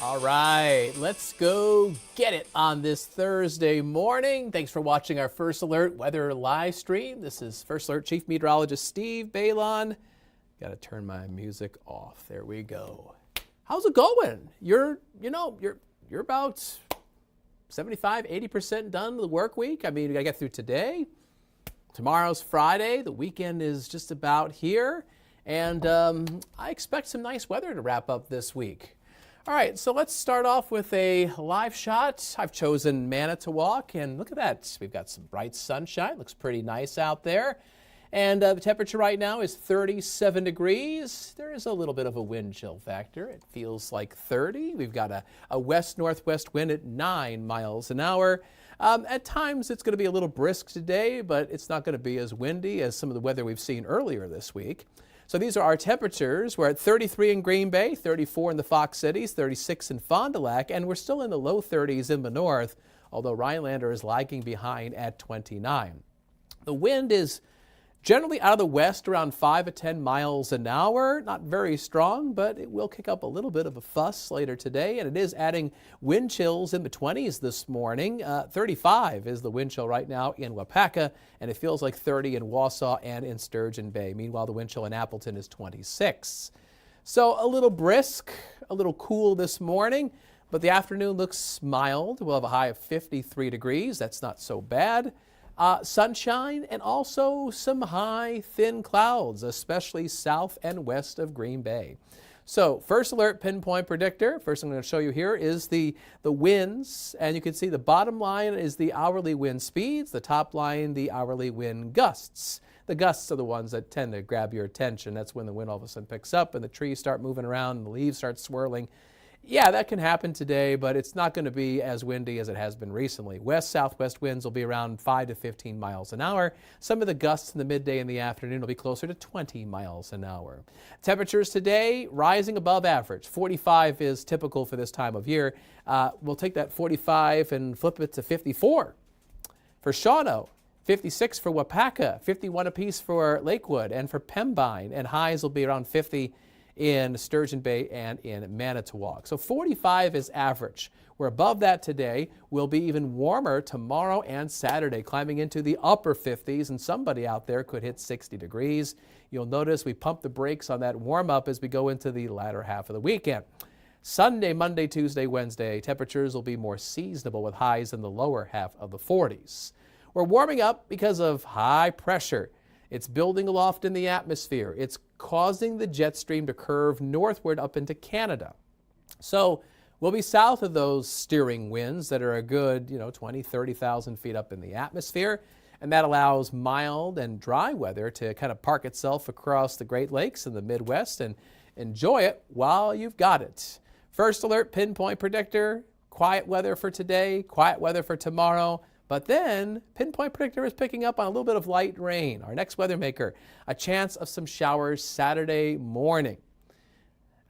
All right, let's go get it on this Thursday morning. Thanks for watching our First Alert weather live stream. This is First Alert Chief Meteorologist Steve Balon. Got to turn my music off. There we go. How's it going? You're about 75, 80% done with the work week. I mean, you got to get through today. Tomorrow's Friday. The weekend is just about here. And I expect some nice weather to wrap up this week. All right, so let's start off with a live shot. I've chosen Manitowoc, and look at that. We've got some bright sunshine. Looks pretty nice out there. And the temperature right now is 37 degrees. There is a little bit of a wind chill factor. It feels like 30. We've got a west-northwest wind at 9 miles an hour. At times, it's going to be a little brisk today, but it's not going to be as windy as some of the weather we've seen earlier this week. So these are our temperatures. We're at 33 in Green Bay, 34 in the Fox Cities, 36 in Fond du Lac, and we're still in the low 30s in the north, although Rhinelander is lagging behind at 29. The wind is generally out of the west around 5 to 10 miles an hour. Not very strong, but it will kick up a little bit of a fuss later today, and it is adding wind chills in the 20s this morning. 35 is the wind chill right now in Wapaka, and it feels like 30 in Wausau and in Sturgeon Bay. Meanwhile, the wind chill in Appleton is 26. So a little brisk, a little cool this morning, but the afternoon looks mild. We'll have a high of 53 degrees. That's not so bad. Sunshine and also some high, thin clouds, especially south and west of Green Bay. So First Alert pinpoint predictor. First I'm going to show you here is the winds, and you can see the bottom line is the hourly wind speeds, the top line the hourly wind gusts. The gusts are the ones that tend to grab your attention. That's when the wind all of a sudden picks up and the trees start moving around and the leaves start swirling. Yeah, that can happen today, but it's not going to be as windy as it has been recently. West-southwest winds will be around 5 to 15 miles an hour. Some of the gusts in the midday and the afternoon will be closer to 20 miles an hour. Temperatures today rising above average. 45 is typical for this time of year. We'll take that 45 and flip it to 54. For Shawano, 56 for Wapaka, 51 apiece for Lakewood and for Pembine, and highs will be around 50 in Sturgeon Bay and in Manitowoc. So 45 is average. We're above that today. We'll be even warmer tomorrow and Saturday, climbing into the upper 50s, and somebody out there could hit 60 degrees. You'll notice we pump the brakes on that warm-up as we go into the latter half of the weekend. Sunday, Monday, Tuesday, Wednesday, temperatures will be more seasonable with highs in the lower half of the 40s. We're warming up because of high pressure. It's building aloft in the atmosphere. It's causing the jet stream to curve northward up into Canada. So we'll be south of those steering winds that are a good, 20, 30,000 feet up in the atmosphere. And that allows mild and dry weather to kind of park itself across the Great Lakes and the Midwest and enjoy it while you've got it. First Alert pinpoint predictor, quiet weather for today, quiet weather for tomorrow. But then, pinpoint predictor is picking up on a little bit of light rain. Our next weather maker, a chance of some showers Saturday morning.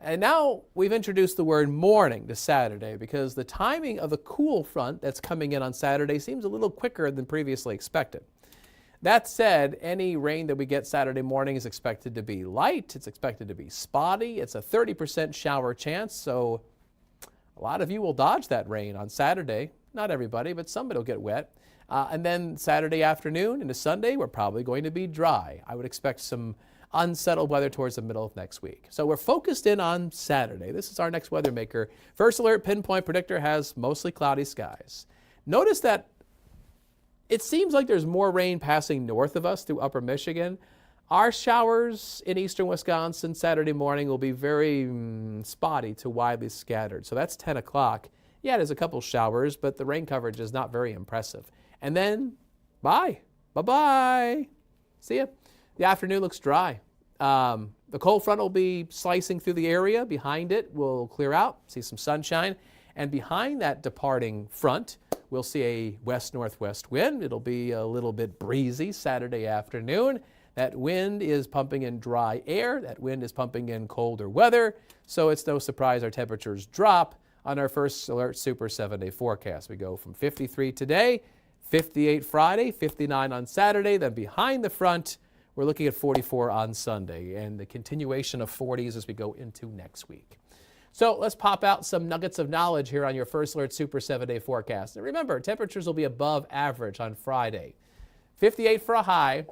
And now we've introduced the word morning to Saturday because the timing of the cool front that's coming in on Saturday seems a little quicker than previously expected. That said, any rain that we get Saturday morning is expected to be light. It's expected to be spotty. It's a 30% shower chance, so a lot of you will dodge that rain on Saturday. Not everybody, but somebody will get wet. And then Saturday afternoon into Sunday, we're probably going to be dry. I would expect some unsettled weather towards the middle of next week. So we're focused in on Saturday. This is our next weather maker. First Alert pinpoint predictor has mostly cloudy skies. Notice that it seems like there's more rain passing north of us through upper Michigan. Our showers in eastern Wisconsin Saturday morning will be very spotty to widely scattered. So that's 10 o'clock. Yeah, there's a couple showers, but the rain coverage is not very impressive. And then, bye-bye. See ya. The afternoon looks dry. The cold front will be slicing through the area. Behind it, we'll clear out, see some sunshine. And behind that departing front, we'll see a west-northwest wind. It'll be a little bit breezy Saturday afternoon. That wind is pumping in dry air. That wind is pumping in colder weather. So it's no surprise our temperatures drop on our First Alert Super 7-day forecast. We go from 53 today, 58 Friday, 59 on Saturday. Then behind the front, we're looking at 44 on Sunday and the continuation of 40s as we go into next week. So let's pop out some nuggets of knowledge here on your First Alert Super 7-day forecast. And remember, temperatures will be above average on Friday. 58 for a high.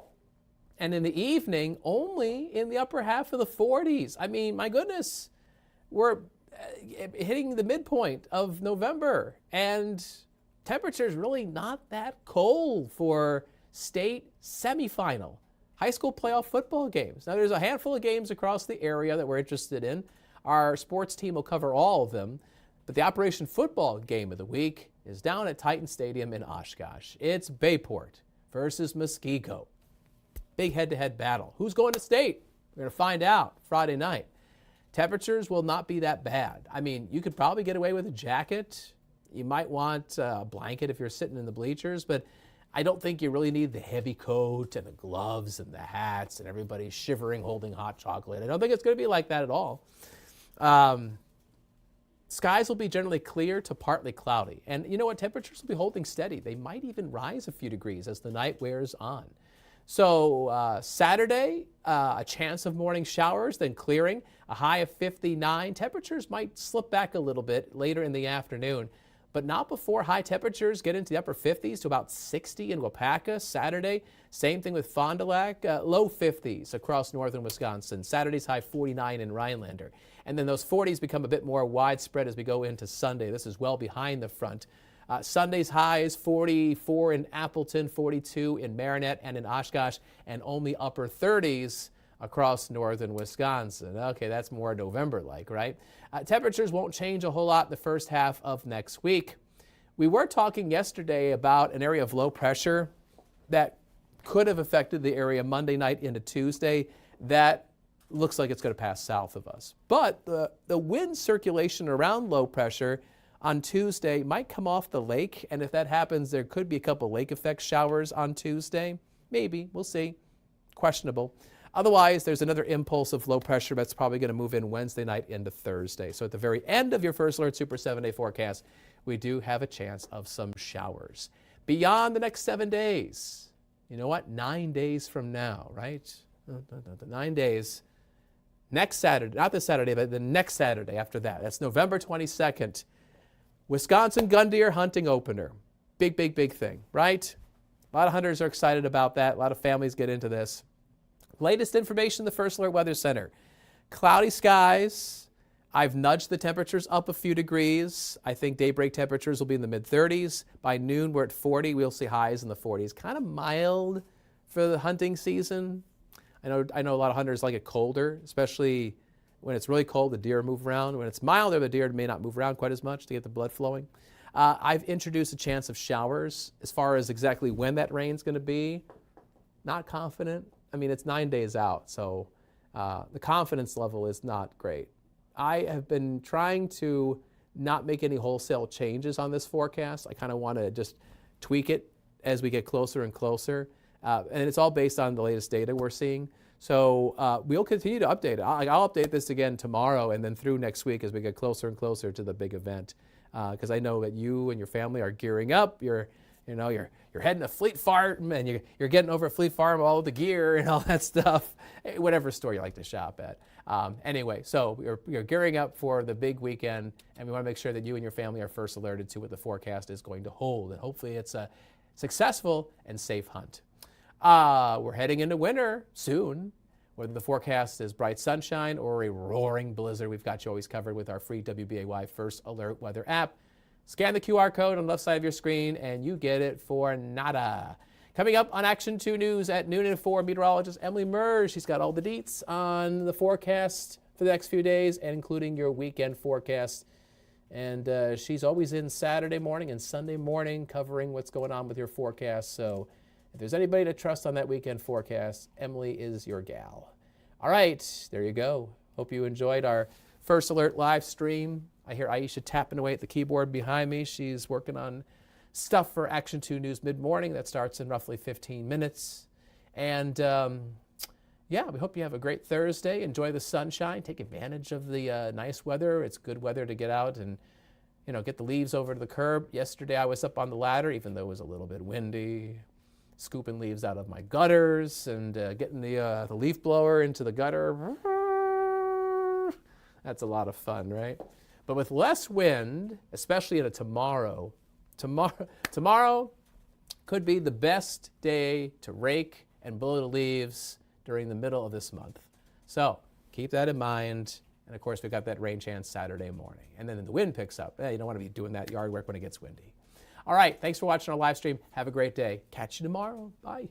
And in the evening, only in the upper half of the 40s. I mean, my goodness, we're hitting the midpoint of November. And temperatures really not that cold for state semifinal high school playoff football games. Now, there's a handful of games across the area that we're interested in. Our sports team will cover all of them. But the Operation Football game of the week is down at Titan Stadium in Oshkosh. It's Bayport versus Muskego. Big head-to-head battle. Who's going to state? We're going to find out Friday night. Temperatures will not be that bad. I mean, you could probably get away with a jacket. You might want a blanket if you're sitting in the bleachers, but I don't think you really need the heavy coat and the gloves and the hats and everybody shivering holding hot chocolate. I don't think it's going to be like that at all. Skies will be generally clear to partly cloudy. And you know what? Temperatures will be holding steady. They might even rise a few degrees as the night wears on. So Saturday, a chance of morning showers, then clearing, a high of 59. Temperatures might slip back a little bit later in the afternoon, but not before high temperatures get into the upper 50s to about 60 in Wapaka. Saturday, same thing with Fond du Lac, low 50s across northern Wisconsin. Saturday's high 49 in Rhinelander. And then those 40s become a bit more widespread as we go into Sunday. This is well behind the front. Sunday's high is 44 in Appleton, 42 in Marinette and in Oshkosh, and only upper 30s across northern Wisconsin. Okay, that's more November-like, right? Temperatures won't change a whole lot in the first half of next week. We were talking yesterday about an area of low pressure that could have affected the area Monday night into Tuesday. That looks like it's going to pass south of us. But the wind circulation around low pressure on Tuesday might come off the lake, and if that happens, there could be a couple lake effect showers on Tuesday. Maybe, we'll see. Questionable. Otherwise, there's another impulse of low pressure that's probably going to move in Wednesday night into Thursday. So at the very end of your First Alert Super 7-day forecast, we do have a chance of some showers. Beyond the next 7 days, you know what? 9 days from now, right? 9 days. Next Saturday, not this Saturday, but the next Saturday after that. That's November 22nd. Wisconsin gun deer hunting opener. Big, big, big thing, right? A lot of hunters are excited about that. A lot of families get into this. Latest information, the First Alert Weather Center. Cloudy skies. I've nudged the temperatures up a few degrees. I think daybreak temperatures will be in the mid-30s. By noon, we're at 40. We'll see highs in the 40s. Kind of mild for the hunting season. I know a lot of hunters like it colder, especially when it's really cold, the deer move around. When it's milder, the deer may not move around quite as much to get the blood flowing. I've introduced a chance of showers. As far as exactly when that rain's going to be, not confident. I mean, it's 9 days out, so the confidence level is not great. I have been trying to not make any wholesale changes on this forecast. I kind of want to just tweak it as we get closer and closer. And it's all based on the latest data we're seeing. So we'll continue to update it. I'll update this again tomorrow and then through next week as we get closer and closer to the big event. Because I know that you and your family are gearing up. You're heading to Fleet Farm and you're getting over at Fleet Farm all the gear and all that stuff. Whatever store you like to shop at. Anyway, so you're gearing up for the big weekend, and we want to make sure that you and your family are first alerted to what the forecast is going to hold. And hopefully it's a successful and safe hunt. We're heading into winter soon. Whether the forecast is bright sunshine or a roaring blizzard, we've got you always covered with our free WBAY First Alert Weather app. Scan the QR code on the left side of your screen, and you get it for nada. Coming up on Action 2 News at noon and 4, meteorologist Emily Merge. She's got all the deets on the forecast for the next few days, and including your weekend forecast. And she's always in Saturday morning and Sunday morning covering what's going on with your forecast. So if there's anybody to trust on that weekend forecast, Emily is your gal. All right, there you go. Hope you enjoyed our First Alert live stream. I hear Aisha tapping away at the keyboard behind me. She's working on stuff for Action 2 News mid-morning. That starts in roughly 15 minutes. And yeah, we hope you have a great Thursday. Enjoy the sunshine. Take advantage of the nice weather. It's good weather to get out and get the leaves over to the curb. Yesterday I was up on the ladder, even though it was a little bit windy, scooping leaves out of my gutters and getting the leaf blower into the gutter. That's a lot of fun, right? But with less wind, especially in a tomorrow could be the best day to rake and blow the leaves during the middle of this month. So keep that in mind. And of course, we've got that rain chance Saturday morning. And then the wind picks up. You don't want to be doing that yard work when it gets windy. All right, thanks for watching our live stream. Have a great day. Catch you tomorrow. Bye.